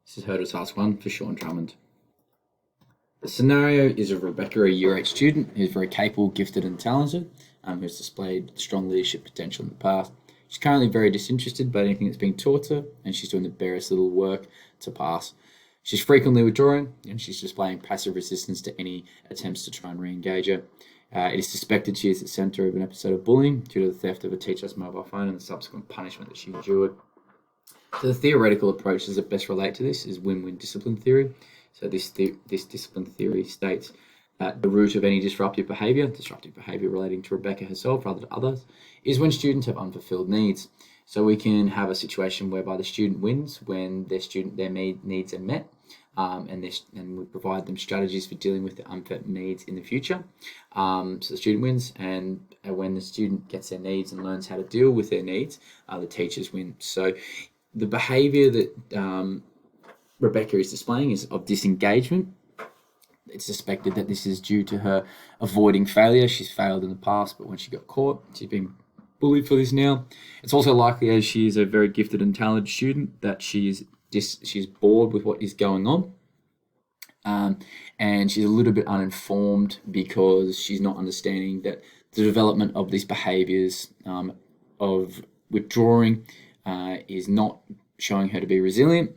This is Hurdle Task 1 for Sean Drummond. The scenario is of Rebecca, a Year 8 student who's very capable, gifted and talented, who's displayed strong leadership potential in the past. She's currently very disinterested by anything that's being taught her, and she's doing the barest little work to pass. She's frequently withdrawing, and she's displaying passive resistance to any attempts to try and re-engage her. It is suspected she is at the centre of an episode of bullying due to the theft of a teacher's mobile phone and the subsequent punishment that she endured. So the theoretical approaches that best relate to this is win-win discipline theory. So this discipline theory states that the root of any disruptive behaviour relating to Rebecca herself rather than others, is when students have unfulfilled needs. So we can have a situation whereby the student wins when their needs are met, and we provide them strategies for dealing with the unmet needs in the future. So the student wins, and when the student gets their needs and learns how to deal with their needs, the teachers win. So the behaviour that Rebecca is displaying is of disengagement. It's suspected that this is due to her avoiding failure. She's failed in the past, but when she got caught, she's been bullied for this now. It's also likely, as she is a very gifted and talented student, that she's bored with what is going on. And she's a little bit uninformed because she's not understanding that the development of these behaviours of withdrawing is not showing her to be resilient.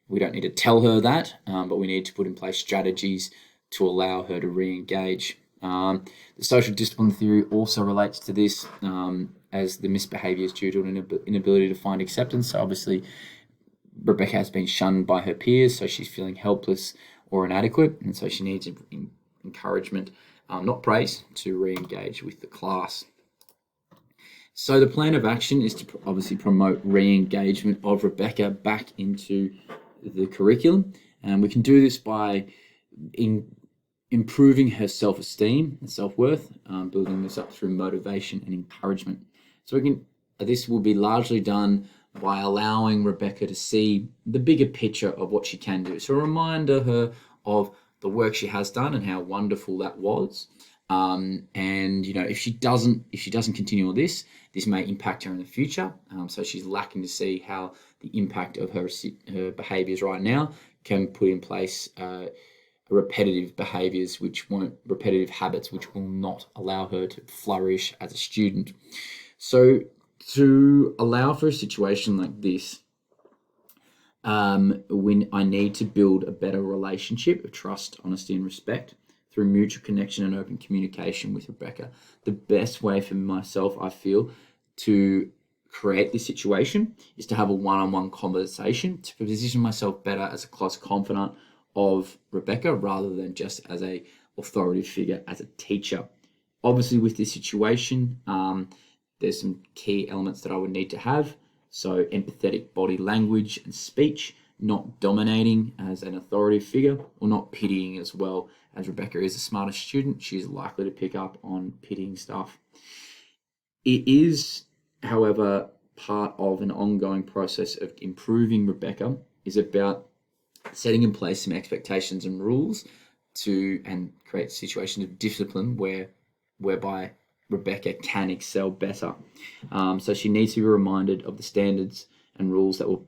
We don't need to tell her that, but we need to put in place strategies to allow her to re-engage. The social discipline theory also relates to this, as the misbehaviour is due to an inability to find acceptance. So obviously, Rebecca has been shunned by her peers, so she's feeling helpless or inadequate, and so she needs encouragement, not praise, to re-engage with the class. So the plan of action is to obviously promote re-engagement of Rebecca back into the curriculum, and we can do this by improving her self-esteem and self-worth, building this up through motivation and encouragement. So this will be largely done by allowing Rebecca to see the bigger picture of what she can do. So remind her of the work she has done and how wonderful that was. And if she doesn't continue on this may impact her in the future. So she's lacking to see how the impact of her behaviours right now can put in place repetitive habits which will not allow her to flourish as a student. So to allow for a situation like this, when I need to build a better relationship of trust, honesty, and respect through mutual connection and open communication with Rebecca. The best way for myself, I feel, to create this situation is to have a one-on-one conversation to position myself better as a close confidant of Rebecca rather than just as a authoritative figure, as a teacher. Obviously, with this situation, there's some key elements that I would need to have. So empathetic body language and speech, not dominating as an authoritative figure, or not pitying as well. As Rebecca is a smarter student, she's likely to pick up on pitying stuff. It is, however, part of an ongoing process of improving Rebecca is about setting in place some expectations and rules and create situations of discipline whereby Rebecca can excel better. So she needs to be reminded of the standards and rules and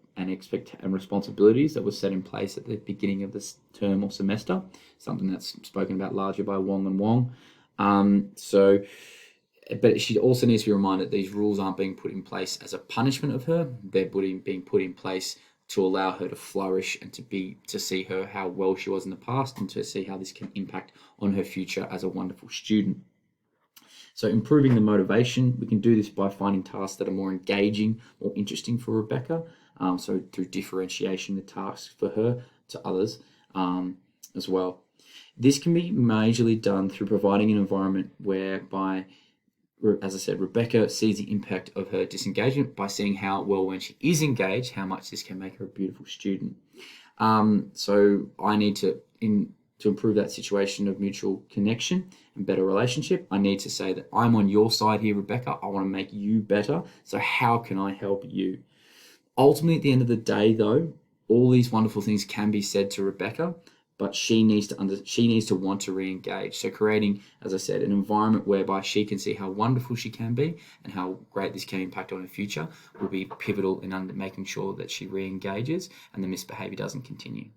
responsibilities that were set in place at the beginning of this term or semester, something that's spoken about largely by Wong and Wong. But she also needs to be reminded that these rules aren't being put in place as a punishment of her. They're being put in place to allow her to flourish and to see her how well she was in the past, and to see how this can impact on her future as a wonderful student. So improving the motivation, we can do this by finding tasks that are more engaging, more interesting for Rebecca. So through differentiation the tasks for her to others as well. This can be majorly done through providing an environment whereby, as I said, Rebecca sees the impact of her disengagement by seeing how well, when she is engaged, how much this can make her a beautiful student. So I need to improve that situation of mutual connection and better relationship, I need to say that I'm on your side here, Rebecca. I want to make you better. So how can I help you? Ultimately, at the end of the day, though, all these wonderful things can be said to Rebecca, but she needs to want to re-engage. So creating, as I said, an environment whereby she can see how wonderful she can be and how great this can impact on her future will be pivotal in making sure that she re-engages and the misbehavior doesn't continue.